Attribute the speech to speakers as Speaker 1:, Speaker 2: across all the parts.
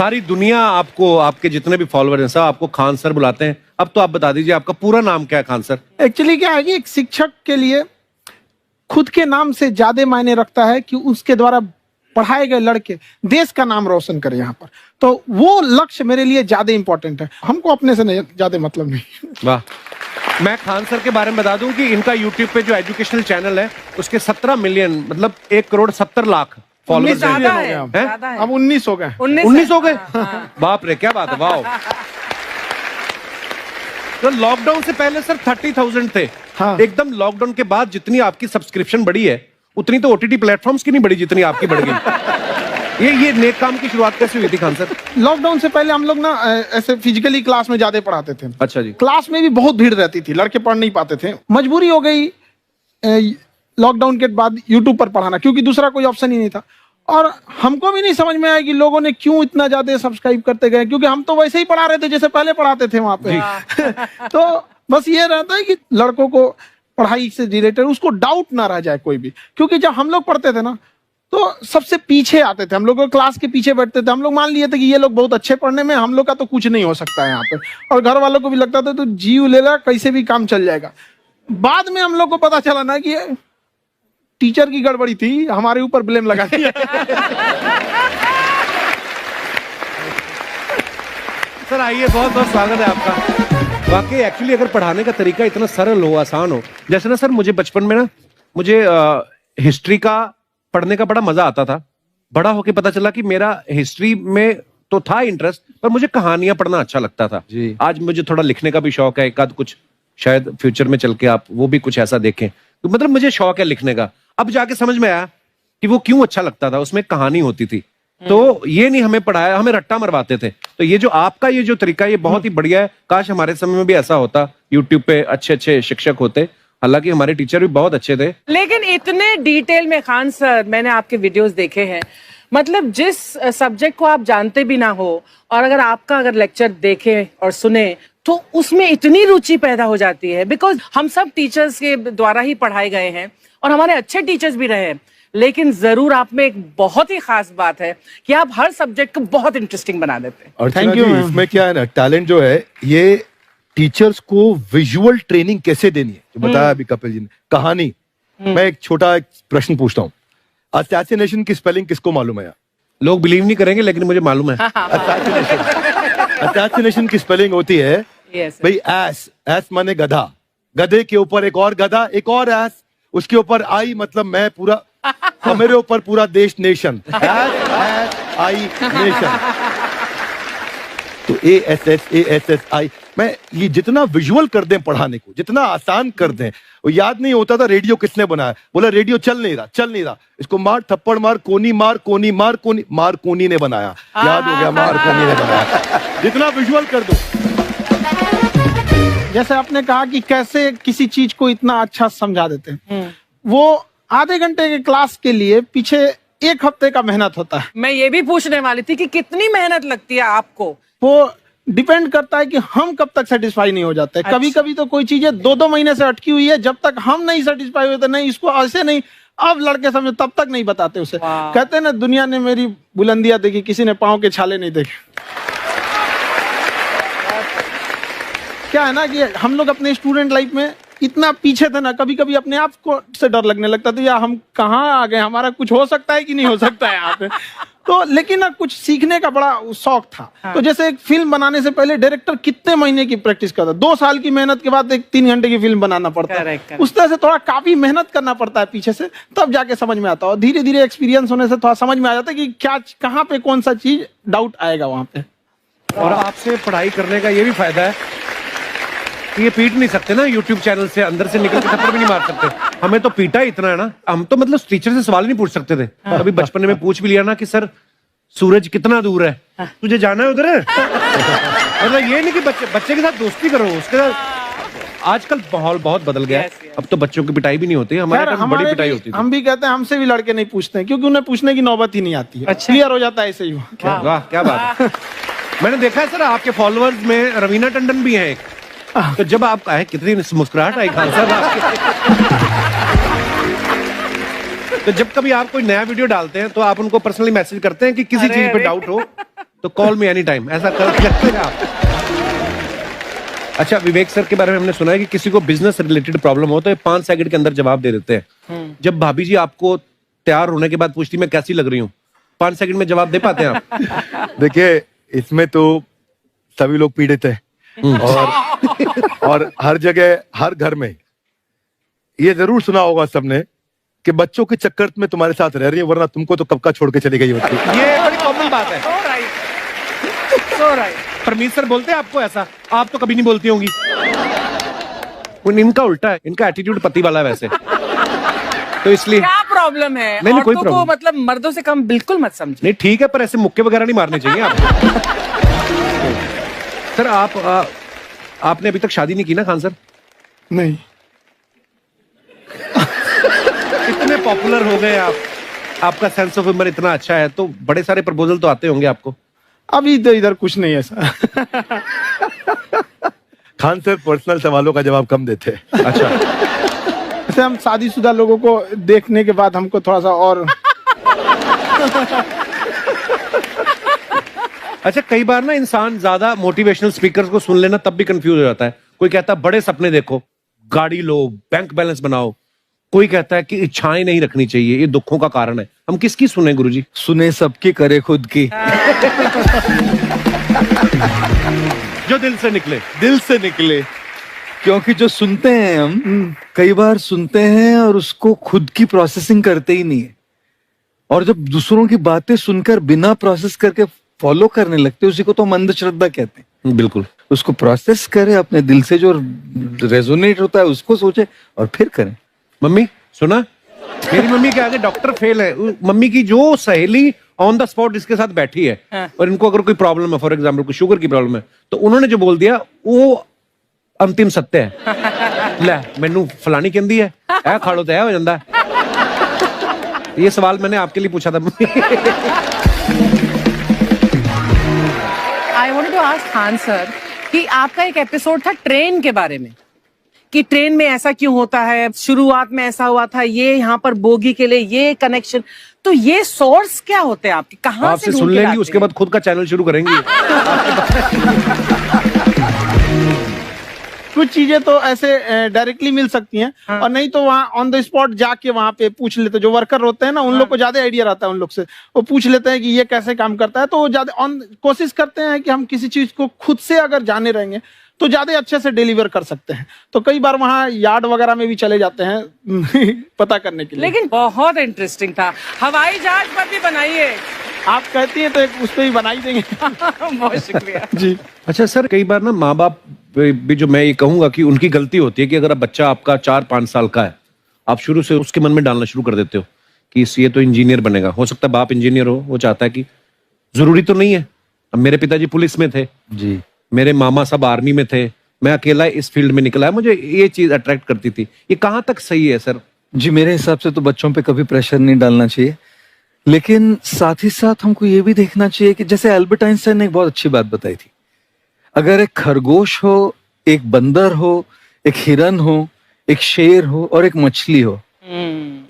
Speaker 1: सारी दुनिया आपको, आपके जितने भी फॉलोअर हैं सब आपको खान सर बुलाते हैं। अब तो आप बता दीजिए आपका पूरा नाम क्या है खान सर?
Speaker 2: एक्चुअली क्या है कि एक शिक्षक के लिए खुद के नाम से ज्यादा मायने रखता है कि उसके द्वारा पढ़ाए गए लड़के देश का नाम रोशन करें यहाँ पर, तो वो लक्ष्य मेरे लिए ज्यादा इंपॉर्टेंट है। हमको अपने से ज्यादा मतलब नहीं।
Speaker 1: वाह। मैं खान सर के बारे में बता दूं कि इनका यूट्यूब पे जो एजुकेशनल चैनल है उसके 17 मिलियन मतलब 1,70,00,000 फॉलोअर्स हैं।
Speaker 2: अब 19 हो गए।
Speaker 1: 19 हो गए। बाप रे, क्या बात है, वाह। तो लॉकडाउन से पहले सर 30,000 थे।
Speaker 2: हाँ।
Speaker 1: एकदम लॉकडाउन के बाद जितनी आपकी सब्सक्रिप्शन बढ़ी है उतनी तो ओटीटी प्लेटफॉर्म्स की नहीं बढ़ी जितनी आपकी बढ़ गई। ये नेक काम की शुरुआत कैसे हुई थी खान सर?
Speaker 2: लॉकडाउन से पहले हम लोग ना ऐसे फिजिकली क्लास में ज्यादा पढ़ाते थे।
Speaker 1: अच्छा जी।
Speaker 2: क्लास में भी बहुत भीड़ रहती थी, लड़के पढ़ नहीं पाते थे। मजबूरी हो गई लॉकडाउन के बाद यूट्यूब पर पढ़ाना, क्योंकि दूसरा कोई ऑप्शन ही नहीं था। और हमको भी नहीं समझ में आया कि लोगों ने क्यों इतना ज्यादा सब्सक्राइब करते गए, क्योंकि हम तो वैसे ही पढ़ा रहे थे जैसे पहले पढ़ाते थे वहां पे। तो बस ये रहता है कि लड़कों को पढ़ाई से रिलेटेड उसको डाउट ना रह जाए कोई भी, क्योंकि जब हम लोग पढ़ते थे ना तो सबसे पीछे आते थे, हम लोग क्लास के पीछे बैठते थे। हम लोग मान लिए थे कि ये लोग बहुत अच्छे पढ़ने में, हम लोग का तो कुछ नहीं हो सकता है यहाँ पे। और घर वालों को भी लगता था तो जीव ले ला, कैसे भी काम चल जाएगा। बाद में हम लोग को पता चला ना कि टीचर की गड़बड़ी थी, हमारे ऊपर ब्लेम लगा दिया।
Speaker 1: सर आइए, बहुत बहुत स्वागत है आपका। वाकई एक्चुअली अगर पढ़ाने का तरीका इतना सरल हो, आसान हो, जैसे ना सर मुझे बचपन में ना मुझे हिस्ट्री का पढ़ने का बड़ा मजा आता था। बड़ा होके पता चला कि मेरा हिस्ट्री में तो था इंटरेस्ट, पर मुझे कहानियां पढ़ना अच्छा लगता था जी। आज मुझे थोड़ा लिखने का भी शौक है, एक आध कुछ शायद फ्यूचर में चल के आप वो भी कुछ ऐसा देखें, तो मतलब मुझे शौक है लिखने का। अब जाके समझ में आया कि वो क्यों अच्छा लगता था, उसमें कहानी होती थी। तो ये नहीं हमें पढ़ाया, हमें रट्टा मरवाते थे। तो ये जो आपका ये जो तरीका है ये बहुत ही बढ़िया है। काश हमारे समय में भी ऐसा होता, यूट्यूब पे अच्छे अच्छे शिक्षक होते। हालांकि हमारे टीचर भी बहुत अच्छे थे,
Speaker 3: लेकिन इतने डिटेल में खान सर मैंने आपके वीडियोस देखे हैं, मतलब जिस सब्जेक्ट को आप जानते भी ना हो और अगर लेक्चर देखे और सुने तो उसमें इतनी रुचि पैदा हो जाती है। बिकॉज हम सब टीचर्स के द्वारा ही पढ़ाए गए हैं और हमारे अच्छे टीचर्स भी रहे हैं, लेकिन जरूर आप में एक बहुत ही खास बात है कि आप हर सब्जेक्ट को बहुत इंटरेस्टिंग बना देते हैं।
Speaker 4: और थैंक यू। इसमें क्या है ना, टैलेंट जो है ये टीचर्स को विजुअल ट्रेनिंग कैसे देनी है, जो बताया अभी कपिल जी ने। कहानी, मैं एक छोटा प्रश्न पूछता हूँ, असैसिनेशन की स्पेलिंग किसको मालूम है यार?
Speaker 1: लोग बिलीव नहीं करेंगे लेकिन मुझे मालूम है।
Speaker 4: असैसिनेशन की स्पेलिंग होती है भाई एस माने गधा, गधे के ऊपर एक और गधा, एक और एस, उसके ऊपर आई मतलब मैं पूरा, और मेरे ऊपर पूरा देश नेशन, एस आई नेशन। तो ASSASSI मैं ये जितना विजुअल कर दें पढ़ाने को, जितना आसान कर दें। वो याद नहीं होता था रेडियो किसने बनाया, बोला रेडियो चल नहीं रहा, इसको मार थप्पड़ मार, कोनी मार, कोनी मार, कोनी मार, कोनी ने बनाया। याद हो गया, मार कोनी ने बनाया। जितना विजुअल कर दो।
Speaker 2: जैसे आपने कहा कि कैसे किसी चीज को इतना अच्छा समझा देते हैं, वो आधे घंटे के क्लास के लिए पीछे 1 हफ्ते का मेहनत होता है।
Speaker 3: मैं ये भी पूछने वाली थी कि कितनी मेहनत लगती है आपको।
Speaker 2: वो डिपेंड करता है कि हम कब तक सेटिस्फाई नहीं हो जाते। अच्छा। कभी कभी तो कोई चीजें 2-2 महीने से अटकी हुई है, जब तक हम नहीं सेटिस्फाई होते, नहीं इसको ऐसे नहीं, अब लड़के समझे तब तक नहीं बताते उसे। कहते हैं ना, दुनिया ने मेरी बुलंदियां देखी, किसी ने पांव के छाले नहीं देखे। क्या है ना कि हम लोग अपने स्टूडेंट लाइफ में इतना पीछे थे ना, कभी कभी अपने आप को से डर लगने लगता था, यार हम कहाँ आ गए, हमारा कुछ हो सकता है कि नहीं हो सकता है यहाँ पे। तो लेकिन ना कुछ सीखने का बड़ा शौक था। हाँ। तो जैसे एक फिल्म बनाने से पहले डायरेक्टर कितने महीने की प्रैक्टिस करता है, 2 साल की मेहनत के बाद एक 3 घंटे की फिल्म बनाना पड़ता है। उस तरह से थोड़ा काफी मेहनत करना पड़ता है पीछे से, तब जाके समझ में आता है। और धीरे धीरे एक्सपीरियंस होने से थोड़ा समझ में आ जाता है कि क्या कहाँ पे कौन सा चीज डाउट आएगा वहां पे।
Speaker 1: और आपसे पढ़ाई करने का ये भी फायदा है कि ये पीट नहीं सकते ना यूट्यूब चैनल से, अंदर से निकल के थप्पड़ भी नहीं मार सकते। हमें तो पीटा इतना है ना, हम तो मतलब टीचर से सवाल नहीं पूछ सकते थे। अभी बचपन में पूछ भी लिया ना कि सर सूरज कितना दूर है, तुझे जाना है उधर है। मतलब ये नहीं कि बच्चे के साथ दोस्ती करो, उसके साथ। आजकल माहौल बहुत बदल गया है, अब तो बच्चों की पिटाई भी नहीं होती, हमारे टाइम बड़ी पिटाई होती थी।
Speaker 2: हम भी कहते हैं, हमसे भी लड़के नहीं पूछते हैं, क्योंकि उन्हें पूछने की नौबत ही नहीं आती है। अच्छा। क्लियर हो जाता है ऐसे ही।
Speaker 1: वाह क्या बात है। मैंने देखा है सर आपके फॉलोअर्स में रवीना टंडन भी है एक। तो जब आप आए, कितनी मुस्कुराहट आई खान साहब आपके। तो जब कभी आप कोई नया वीडियो डालते हैं तो आप उनको पर्सनली मैसेज करते हैं कि किसी चीज पे डाउट हो तो कॉल मी एनी टाइम, ऐसा करते हैं आप। अच्छा, विवेक सर के बारे में हमने सुना है कि किसी को बिजनेस रिलेटेड प्रॉब्लम हो तो ये 5 सेकंड के अंदर जवाब दे देते हैं। जब भाभी जी आपको तैयार होने के बाद पूछती मैं कैसी लग रही हूँ, 5 सेकंड में जवाब दे पाते हैं आप?
Speaker 4: देखिए, इसमें तो सभी लोग पीड़ित हैं और हर जगह, हर घर में ये जरूर सुना होगा सबने कि बच्चों के चक्कर में तुम्हारे साथ रह रही है, वरना तुमको तो कब का छोड़ के चली गई होती।
Speaker 1: ये बड़ी कॉमन बात है।
Speaker 3: So right. So right.
Speaker 1: Parmeet sir बोलते हैं आपको ऐसा? आप तो कभी नहीं बोलती होंगी। इनका उल्टा है, इनका एटीट्यूड पति वाला है वैसे, तो इसलिए।
Speaker 3: क्या प्रॉब्लम है?
Speaker 1: नहीं, कोई
Speaker 3: औरतों को
Speaker 1: प्रॉब्लम
Speaker 3: मतलब मर्दों से कम बिल्कुल मत समझो।
Speaker 1: नहीं, ठीक है, पर ऐसे मुक्के वगैरह नहीं मारने चाहिए आप। सर आपने अभी तक शादी नहीं की ना खान सर?
Speaker 2: नहीं।
Speaker 1: इतने पॉपुलर हो गए आप, आपका सेंस ऑफ ह्यूमर इतना अच्छा है, तो बड़े सारे प्रपोजल तो आते होंगे आपको।
Speaker 2: अभी तो इधर कुछ नहीं है सर।
Speaker 4: खान सर पर्सनल सवालों का जवाब कम देते हैं।
Speaker 1: अच्छा,
Speaker 2: जैसे हम शादीशुदा लोगों को देखने के बाद हमको थोड़ा सा और
Speaker 1: अच्छा, कई बार ना इंसान ज्यादा मोटिवेशनल स्पीकर्स को सुन लेना तब भी कंफ्यूज हो जाता है। कोई कहता है बड़े सपने देखो, गाड़ी लो, बैंक बैलेंस बनाओ। कोई कहता है कि इच्छाएं नहीं रखनी चाहिए, ये दुखों का कारण है। हम किसकी सुने गुरुजी?
Speaker 5: सुने सबकी, करे खुद की।
Speaker 1: जो दिल से निकले।
Speaker 5: दिल से निकले, क्योंकि जो सुनते हैं हम कई बार सुनते हैं और उसको खुद की प्रोसेसिंग करते ही नहीं है, और जब दूसरों की बातें सुनकर बिना प्रोसेस करके फॉलो करने लगते हैं, उसी को तो हम अंधश्रद्धा कहते हैं।
Speaker 1: बिल्कुल।
Speaker 5: उसको प्रोसेस करें, अपने दिल से जो रेजोनेट होता है उसको सोचे और फिर करें।
Speaker 1: मम्मी सुना, मेरी मम्मी के आगे डॉक्टर फेल है। मम्मी की जो सहेली ऑन द स्पॉट इसके साथ बैठी है, और इनको अगर कोई प्रॉब्लम है, फॉर एग्जाम्पल कोई शुगर की प्रॉब्लम है, तो उन्होंने जो बोल दिया वो अंतिम सत्य है। ले मैनू फलानी कहती है, ऐ खाड़ो तो ऐ हो जाता है। ये सवाल मैंने आपके लिए पूछा था mummy.
Speaker 3: I wanted to ask Khan sir कि आपका एक एपिसोड था ट्रेन के बारे में, कि ट्रेन में ऐसा क्यों होता है, शुरुआत में ऐसा हुआ था, ये यहाँ पर बोगी के लिए ये कनेक्शन, तो ये सोर्स क्या होते हैं आपके, कहाँ से
Speaker 1: आपसे
Speaker 3: ढूंढ
Speaker 1: सुन
Speaker 3: के
Speaker 1: लेंगी,
Speaker 3: लाते
Speaker 1: उसके
Speaker 3: हैं?
Speaker 1: बाद खुद का चैनल शुरू करेंगी।
Speaker 2: कुछ चीजें तो ऐसे डायरेक्टली मिल सकती हैं, और नहीं तो वहाँ ऑन द स्पॉट जाके वहाँ पे पूछ लेते। जो वर्कर होते हैं ना, उन लोग को ज्यादा आइडिया रहता है, उन लोग से वो पूछ लेते हैं कि ये कैसे काम करता है, तो वो ज्यादा कोशिश करते हैं कि हम किसी चीज को खुद से अगर जाने रहेंगे तो ज्यादा अच्छे से डिलीवर कर सकते हैं। तो कई बार वहाँ यार्ड वगैरह में भी चले जाते हैं पता करने के लिए।
Speaker 3: लेकिन बहुत इंटरेस्टिंग था। हवाई जहाज पर भी बनाइए।
Speaker 2: आप कहती हैं तो एक उस पर भी बना ही देंगे।
Speaker 3: बहुत शुक्रिया
Speaker 2: जी।
Speaker 1: अच्छा सर, कई बार ना माँ बाप भी, जो मैं ये कहूंगा कि उनकी गलती होती है कि अगर बच्चा आपका 4-5 साल का है, आप शुरू से उसके मन में डालना शुरू कर देते हो कि ये तो इंजीनियर बनेगा। हो सकता है बाप इंजीनियर हो, वो चाहता है कि जरूरी तो नहीं है। अब मेरे पिताजी पुलिस में थे
Speaker 5: जी,
Speaker 1: मेरे मामा सब आर्मी में थे, मैं अकेला इस फील्ड में निकला है, मुझे ये चीज अट्रैक्ट करती थी। ये कहाँ तक सही है सर?
Speaker 5: जी मेरे हिसाब से तो बच्चों पे कभी प्रेशर नहीं डालना चाहिए, लेकिन साथ ही साथ हमको ये भी देखना चाहिए कि जैसे एल्बर्ट आइंस्टाइन ने एक बहुत अच्छी बात बताई थी, अगर एक खरगोश हो, एक बंदर हो, एक हिरन हो, एक शेर हो और एक मछली हो,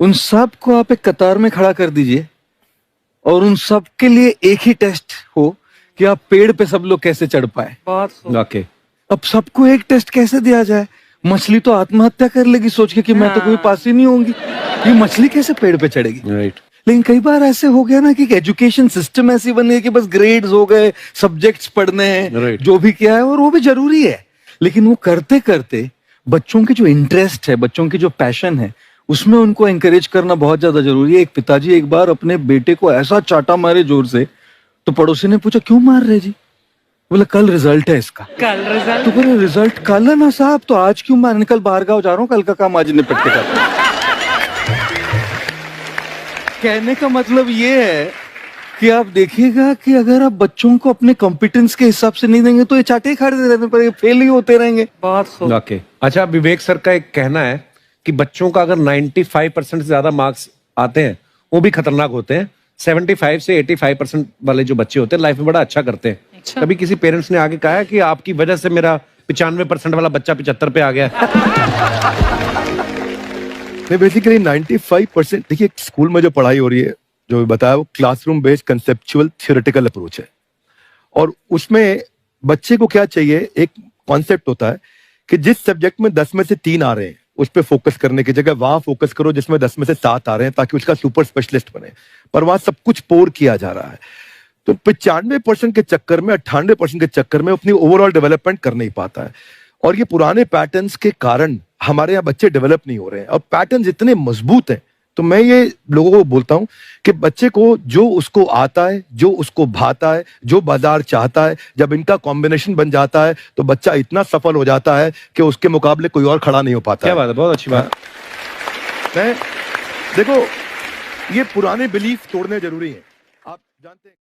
Speaker 5: उन सब को आप एक कतार में खड़ा कर दीजिए और उन सब के लिए एक ही टेस्ट हो कि आप पेड़ पे सब लोग कैसे चढ़ पाए।
Speaker 3: बहुत खूब।
Speaker 1: ओके,
Speaker 5: अब सबको एक टेस्ट कैसे दिया जाए? मछली तो आत्महत्या कर लेगी सोच के कि मैं तो कोई पास ही नहीं होंगी, ये मछली कैसे पेड़ पे चढ़ेगी?
Speaker 1: राइट।
Speaker 5: लेकिन कई बार ऐसे हो गया ना कि एजुकेशन सिस्टम ऐसी बन गई कि बस ग्रेड्स हो गए, सब्जेक्ट्स पढ़ने हैं,
Speaker 1: Right.
Speaker 5: जो भी किया है, और वो भी जरूरी है, लेकिन वो करते करते बच्चों की जो इंटरेस्ट है, बच्चों की जो पैशन है, उसमें उनको एंकरेज करना बहुत ज्यादा जरूरी है। एक पिताजी एक बार अपने बेटे को ऐसा चाटा मारे जोर से, तो पड़ोसी ने पूछा क्यों मार रहे जी? बोला कल रिजल्ट है इसका।
Speaker 3: कल रिजल्ट?
Speaker 5: तो बोले रिजल्ट कल है ना साहब, तो आज क्यों मारने? कल बाहर गाँव जा रहा हूँ, कल का काम आज निपट के करता हूं। कहने का मतलब ये है कि आप देखिएगा कि अगर आप बच्चों को अपने कॉम्पिटेंस के हिसाब से नहीं देंगे तो ये चाटे खा रहने पर फेल ही होते रहेंगे।
Speaker 3: बहुत खूब।
Speaker 1: ओके। अच्छा, विवेक सर का एक कहना है कि बच्चों का अगर 95% से ज्यादा मार्क्स आते हैं वो भी खतरनाक होते हैं। 75 से 85% वाले जो बच्चे होते हैं लाइफ में बड़ा अच्छा करते हैं।
Speaker 3: अच्छा।
Speaker 1: कभी किसी पेरेंट्स ने आगे कहा है कि आपकी वजह से मेरा 95% वाला बच्चा 75 पे आ गया?
Speaker 4: नहीं, बेसिकली 95%, देखिए स्कूल में जो पढ़ाई हो रही है, जो बताया, वो classroom based conceptual theoretical approach है। और उसमें बच्चे को क्या चाहिए, एक कॉन्सेप्ट होता है कि जिस सब्जेक्ट में 10 में से 3 आ रहे हैं उस पर फोकस करने की जगह वहां फोकस करो जिसमें 10 में से 7 आ रहे हैं, ताकि उसका सुपर स्पेशलिस्ट बने। पर वहां सब कुछ पोर किया जा रहा है, तो 95% के चक्कर में, 98% के चक्कर में अपनी ओवरऑल डेवलपमेंट कर नहीं पाता है। और ये पुराने पैटर्न्स के कारण हमारे यहाँ बच्चे डेवलप नहीं हो रहे हैं। और पैटर्न्स इतने मजबूत हैं, तो मैं ये लोगों को बोलता हूं कि बच्चे को जो उसको आता है, जो उसको भाता है, जो बाजार चाहता है, जब इनका कॉम्बिनेशन बन जाता है तो बच्चा इतना सफल हो जाता है कि उसके मुकाबले कोई और खड़ा नहीं हो पाता।
Speaker 1: क्या बात है, बहुत अच्छी बात।
Speaker 4: मैं देखो, ये पुराने बिलीफ तोड़ने जरूरी हैं। आप जानते हैं